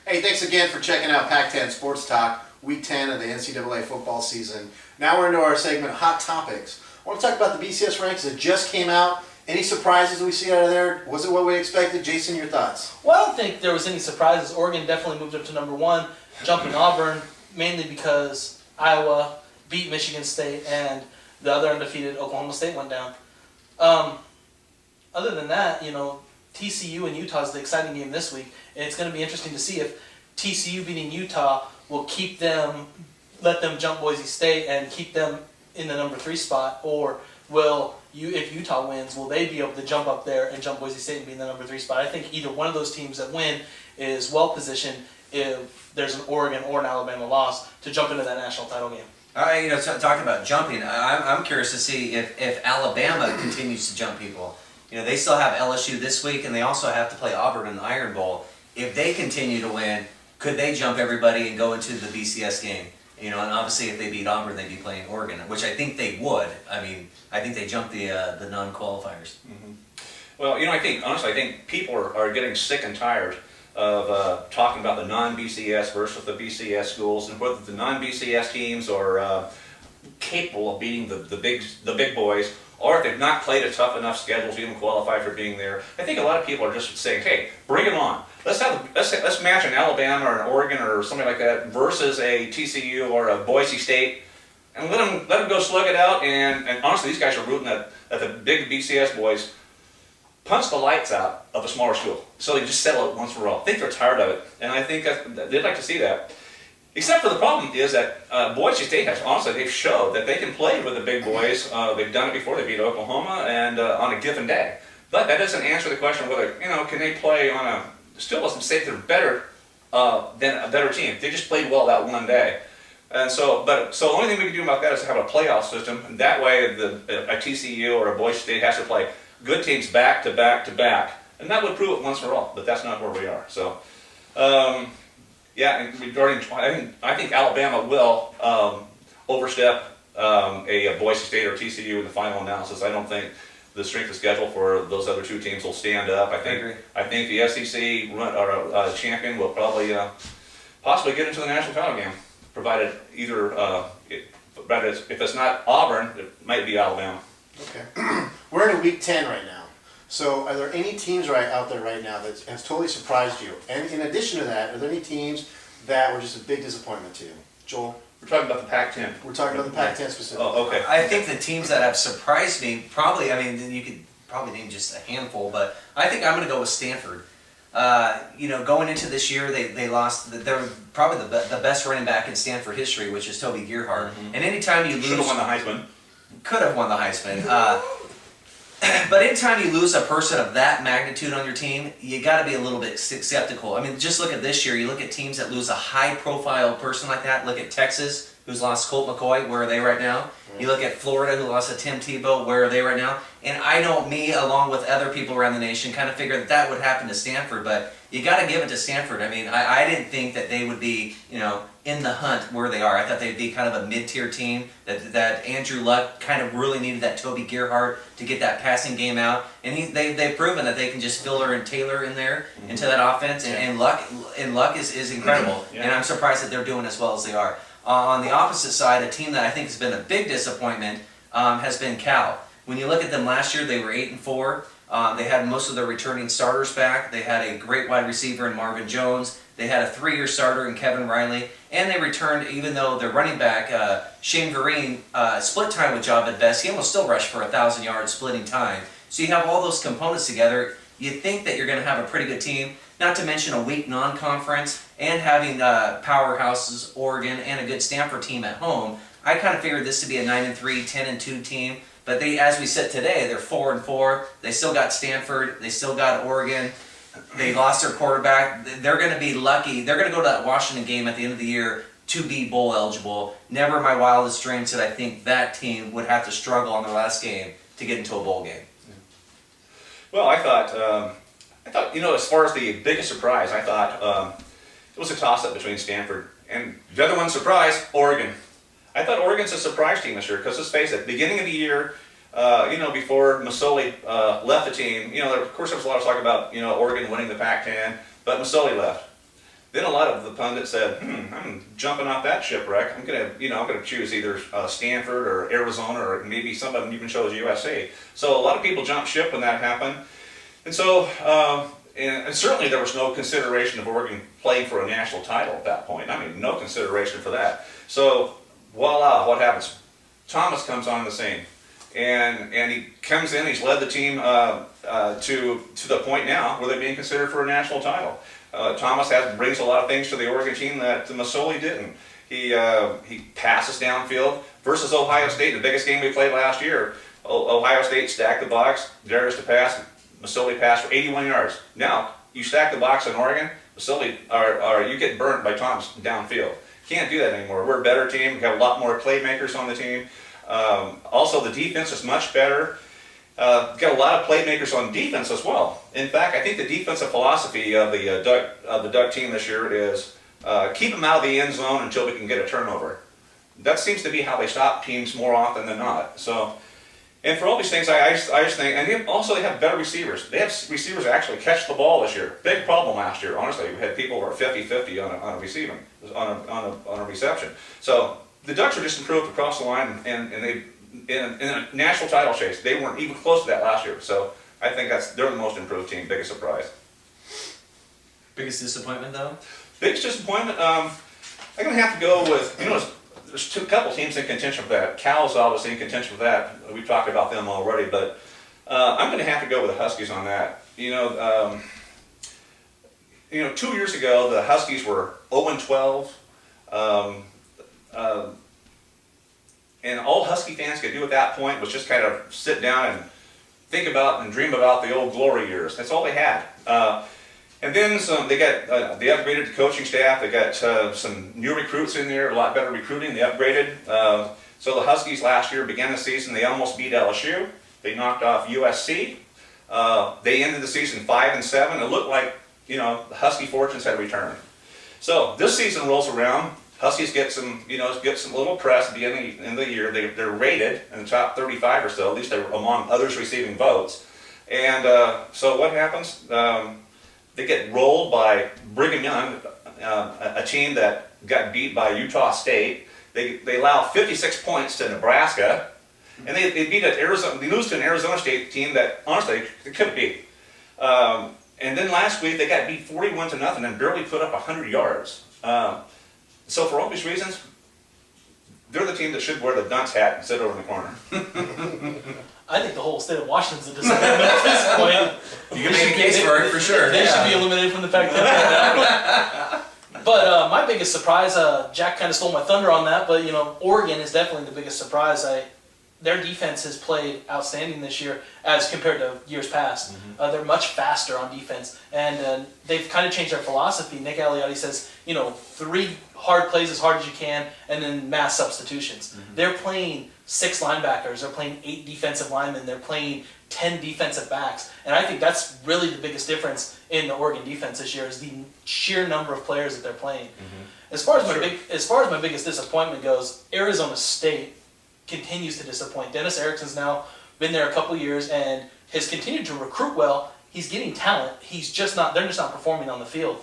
Hey, thanks again for checking out Pac-10 Sports Talk, Week 10 of the NCAA football season. Now we're into our segment, Hot Topics. I want to talk about the BCS Rankings that just came out. Any surprises we see out of there? Was it what we expected? Jason, your thoughts? Well, I don't think there was any surprises. Oregon definitely moved up to number 1, jumping Auburn, mainly because Iowa beat Michigan State and the other undefeated Oklahoma State went down. Other than that, TCU and Utah is the exciting game this week, and it's going to be interesting to see if TCU beating Utah will let them jump Boise State and keep them in the number 3 spot, or if Utah wins, will they be able to jump up there and jump Boise State and be in the number 3 spot? I think either one of those teams that win is well positioned if there's an Oregon or an Alabama loss to jump into that national title game. Talking about jumping, I'm curious to see if Alabama continues to jump people. They still have LSU this week, and they also have to play Auburn in the Iron Bowl. If they continue to win, could they jump everybody and go into the BCS game? And obviously if they beat Auburn, they'd be playing Oregon, which I think they would. I think they jumped the non-qualifiers. Mm-hmm. Well, I think people are getting sick and tired of talking about the non-BCS versus the BCS schools, and whether the non-BCS teams are capable of beating the big boys, or if they've not played a tough enough schedule to even qualify for being there. I think a lot of people are just saying, "Hey, bring it on. Let's match an Alabama or an Oregon or something like that versus a TCU or a Boise State, and let them go slug it out." And honestly, these guys are rooting that the big BCS boys punch the lights out of a smaller school, so they just settle it once for all. I think they're tired of it, and I think they'd like to see that. Except for the problem is that Boise State they've showed that they can play with the big boys. They've done it before. They beat Oklahoma and on a given day. But that doesn't answer the question of whether can they play on a. Still doesn't say they're better than a better team. They just played well that one day. And so the only thing we can do about that is to have a playoff system. And that way, a TCU or a Boise State has to play good teams back to back to back, and that would prove it once for all. But that's not where we are. So. And regarding, I think Alabama will overstep a Boise State or TCU in the final analysis. I don't think the strength of schedule for those other two teams will stand up. I think the SEC champion will probably possibly get into the national title game, provided if it's not Auburn, it might be Alabama. Okay. We're in Week 10 right now. So are there any teams out there right now that has totally surprised you? And in addition to that, are there any teams that were just a big disappointment to you? Joel? We're talking about the Pac-10. We're talking about the Pac-10 specifically. Oh, okay. I think the teams that have surprised me, you could probably name just a handful, but I think I'm going to go with Stanford. Going into this year, they lost. They're probably the best running back in Stanford history, which is Toby Gerhardt. Mm-hmm. And anytime you lose, should have won the Heisman. Could have won the Heisman. But anytime you lose a person of that magnitude on your team, you got to be a little bit skeptical. Just look at this year. You look at teams that lose a high-profile person like that. Look at Texas, who's lost Colt McCoy. Where are they right now? Mm-hmm. You look at Florida, who lost a Tim Tebow. Where are they right now? And me, along with other people around the nation, kind of figured that would happen to Stanford. But you got to give it to Stanford. I didn't think that they would be, in the hunt where they are. I thought they'd be kind of a mid-tier team, that Andrew Luck kind of really needed that Toby Gerhardt to get that passing game out. And they've proven that they can just filler and tailor in there into that offense. And Luck is incredible. Yeah. And I'm surprised that they're doing as well as they are. On the opposite side, a team that I think has been a big disappointment has been Cal. When you look at them last year, they were 8-4. They had most of their returning starters back. They had a great wide receiver in Marvin Jones. They had a 3-year starter in Kevin Riley. And they returned, even though their running back, Shane Vereen, split time with Jahvid Best. He almost still rushed for 1,000 yards splitting time. So you have all those components together. You think that you're going to have a pretty good team, not to mention a weak non-conference, and having powerhouses, Oregon, and a good Stanford team at home. I kind of figured this to be a 9-3, 10-2 team. But as we sit today, they're 4-4. They still got Stanford. They still got Oregon. They lost their quarterback. They're going to be lucky. They're going to go to that Washington game at the end of the year to be bowl eligible. Never in my wildest dreams did I think that team would have to struggle on their last game to get into a bowl game. Well, I thought, as far as the biggest surprise, I thought it was a toss-up between Stanford and the other one, surprise, Oregon. I thought Oregon's a surprise team this year because, let's face it, beginning of the year, before Masoli left the team, of course there was a lot of talk about, Oregon winning the Pac-10, but Masoli left. then a lot of the pundits said, I'm jumping off that shipwreck. I'm gonna choose either Stanford or Arizona, or maybe some of them even chose USC. So a lot of people jumped ship when that happened. And so, and certainly there was no consideration of Oregon playing for a national title at that point. I mean, no consideration for that. So, voila, what happens? Thomas comes on the scene. And he comes in, he's led the team to the point now where they're being considered for a national title. Thomas brings a lot of things to the Oregon team that Masoli didn't. He passes downfield versus Ohio State, the biggest game we played last year. Ohio State stacked the box, Darius to pass, Masoli passed for 81 yards. Now, you stack the box in Oregon, Masoli, or you get burnt by Thomas downfield. Can't do that anymore. We're a better team, we have a lot more playmakers on the team. Also, the defense is much better. Got a lot of playmakers on defense as well. In fact, I think the defensive philosophy of the Duck team this year is keep them out of the end zone until we can get a turnover. That seems to be how they stop teams more often than not. So, and for all these things, I just think, and they have better receivers. They have receivers that actually catch the ball this year. Big problem last year, honestly. We had people who were 50-50 on a reception. So the Ducks are just improved across the line, and they. In a national title chase, they weren't even close to that last year. So I think they're the most improved team. Biggest surprise. Biggest disappointment, though? Biggest disappointment. I'm gonna have to go with there's a couple teams in contention for that. Cal's obviously in contention for that. We've talked about them already, but I'm gonna have to go with the Huskies on that. 2 years ago the Huskies were 0-12. And all Husky fans could do at that point was just kind of sit down and think about and dream about the old glory years. That's all they had. And then they upgraded the coaching staff. They got some new recruits in there, a lot better recruiting. They upgraded. So the Huskies last year began the season. They almost beat LSU. They knocked off USC. They ended the season 5-7. It looked like the Husky fortunes had returned. So this season rolls around. Huskies get some little press at the end of the year. They're rated in the top 35 or so. At least they're among others receiving votes. And so what happens? They get rolled by Brigham Young, a team that got beat by Utah State. They allow 56 points to Nebraska, and they beat Arizona. They lose to an Arizona State team that honestly they couldn't beat. And then last week they got beat 41-0 and barely put up 100 yards. So for all these reasons, they're the team that should wear the dunce hat and sit over in the corner. I think the whole state of Washington's a disappointment at this point. You can make a case for it, for sure. They should be eliminated from the Pac-10. But my biggest surprise, Jack kind of stole my thunder on that, but Oregon is definitely the biggest surprise. Their defense has played outstanding this year as compared to years past. Mm-hmm. They're much faster on defense, and they've kind of changed their philosophy. Nick Aliotti says, 3 hard plays as hard as you can, and then mass substitutions. Mm-hmm. They're playing 6 linebackers, they're playing 8 defensive linemen, they're playing 10 defensive backs, and I think that's really the biggest difference in the Oregon defense this year is the sheer number of players that they're playing. Mm-hmm. As far as my biggest disappointment goes, Arizona State continues to disappoint. Dennis Erickson's now been there a couple years and has continued to recruit well. He's getting talent. They're just not performing on the field.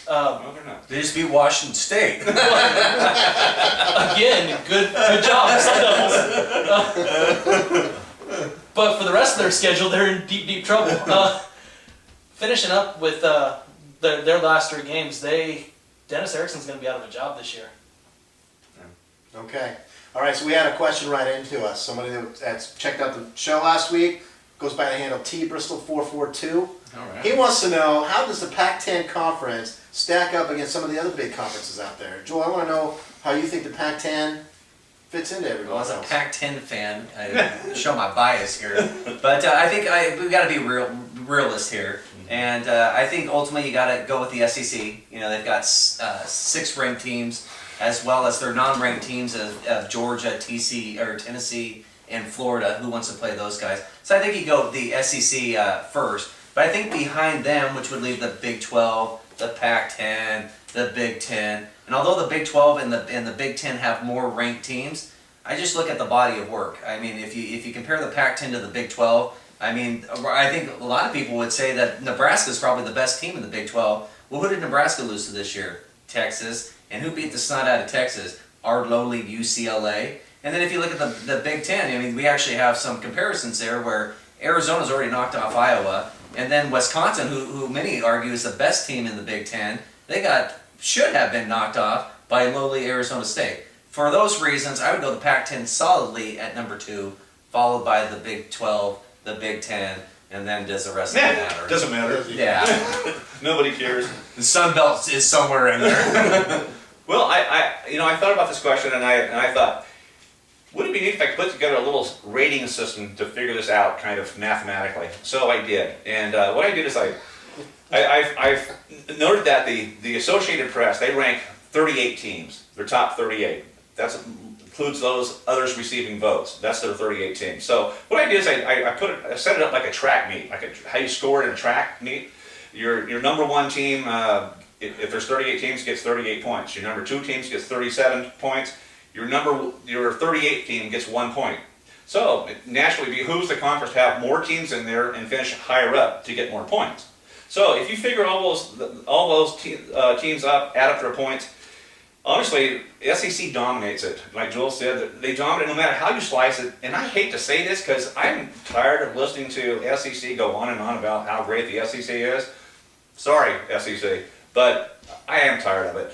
No, they're not. They just beat Washington State. Again, good job, Sun Devils. But for the rest of their schedule, they're in deep trouble. Finishing up with their last 3 games, Dennis Erickson's going to be out of a job this year. Okay. All right, so we had a question right into us. Somebody that's checked out the show last week, goes by the handle TBristol442. All right. He wants to know, how does the Pac-10 conference stack up against some of the other big conferences out there? Joel, I want to know how you think the Pac-10 fits into everyone Well, as else. a Pac-10 fan, I show my bias here, but I think we've got to be realist here, and I think ultimately you got to go with the SEC. They've got 6 ranked teams, as well as their non-ranked teams of Georgia, Tennessee, and Florida. Who wants to play those guys? So I think you go with the SEC first, but I think behind them, which would leave the Big 12, the Pac-10, the Big 10, and although the Big 12 and the Big 10 have more ranked teams, I just look at the body of work. I mean, if you compare the Pac-10 to the Big 12, I think a lot of people would say that Nebraska is probably the best team in the Big 12, Well, who did Nebraska lose to this year? Texas. And who beat the snot out of Texas? Our lowly UCLA. And then if you look at the Big Ten, I mean, we actually have some comparisons there where Arizona's already knocked off Iowa, and then Wisconsin, who many argue is the best team in the Big Ten, should have been knocked off by lowly Arizona State. For those reasons, I would go the Pac-10 solidly at number 2, followed by the Big 12, the Big 10, and then does the rest of it matter? Doesn't matter. Yeah. Nobody cares. The Sun Belt is somewhere in there. Well, I thought about this question, and I thought, would it be neat if I could put together a little rating system to figure this out, kind of mathematically? So I did, and what I did is I've noted that the Associated Press, they rank 38 teams, their top 38. That includes those others receiving votes. That's their 38 teams. So what I did is I set it up like a track meet, like how you score in a track meet. Your number 1 team, if there's 38 teams, gets 38 points. Your number 2 teams gets 37 points. Your 38th team gets 1 point. So it naturally behooves the conference to have more teams in there and finish higher up to get more points. So if you figure all those teams up, add up their points, honestly, SEC dominates it. Like Joel said, they dominate no matter how you slice it. And I hate to say this because I'm tired of listening to SEC go on and on about how great the SEC is. Sorry, SEC, but I am tired of it.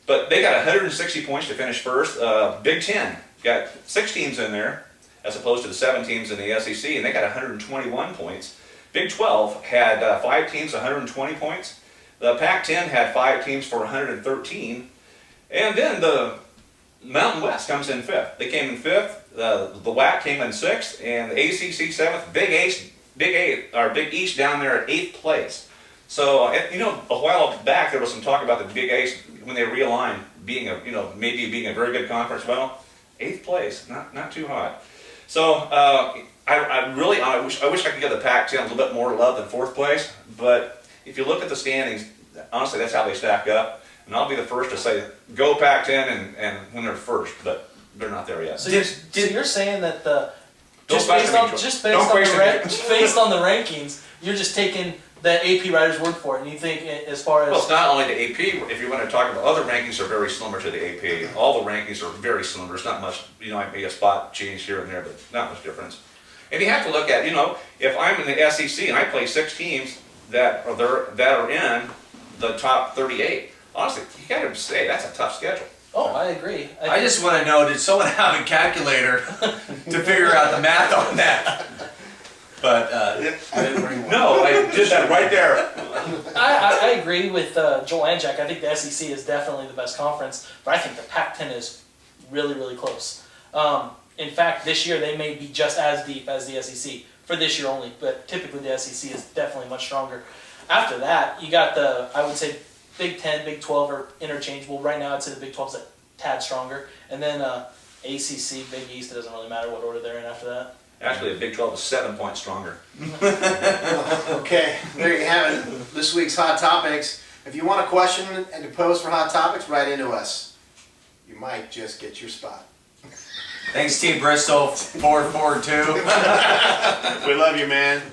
But they got 160 points to finish first. Big Ten got 6 teams in there, as opposed to the 7 teams in the SEC, and they got 121 points. Big 12 had 5 teams, 120 points. The Pac-10 had 5 teams for 113. And then the Mountain West comes in 5th. They came in 5th. The WAC came in 6th, and the ACC 7th. Big East down there at 8th place. So a while back there was some talk about the Big East when they realigned being maybe being a very good conference. Well, 8th place, not too hot. So I wish I could give the Pac-10 a little bit more love than 4th place. But if you look at the standings, honestly, that's how they stack up. And I'll be the first to say, go Pac-10 and when they're first, but they're not there yet. So you're saying that Don't based on the rankings, you're just taking the AP writer's word for it, and you think as far as... Well, it's not only the AP. If you want to talk about other rankings, are very similar to the AP. All the rankings are very similar. There's not much, maybe a spot change here and there, but not much difference. And you have to look at, if I'm in the SEC and I play 6 teams that are in the top 38, honestly, you got to say that's a tough schedule. Oh, I agree. I just want to know, did someone have a calculator to figure out the math on that? But I didn't bring one. No, I did that right there. I agree with Joel and Jack. I think the SEC is definitely the best conference, but I think the Pac-10 is really, really close. In fact, this year they may be just as deep as the SEC, for this year only, but typically the SEC is definitely much stronger. After that, you got I would say, Big 10, Big 12 are interchangeable. Right now, I'd say the Big 12's a tad stronger. And then ACC, Big East, it doesn't really matter what order they're in after that. Actually, the Big 12 is 7 points stronger. Okay, there you have it. This week's Hot Topics. If you want a question and to pose for Hot Topics, write into us. You might just get your spot. thanks, Team Bristol 442. We love you, man.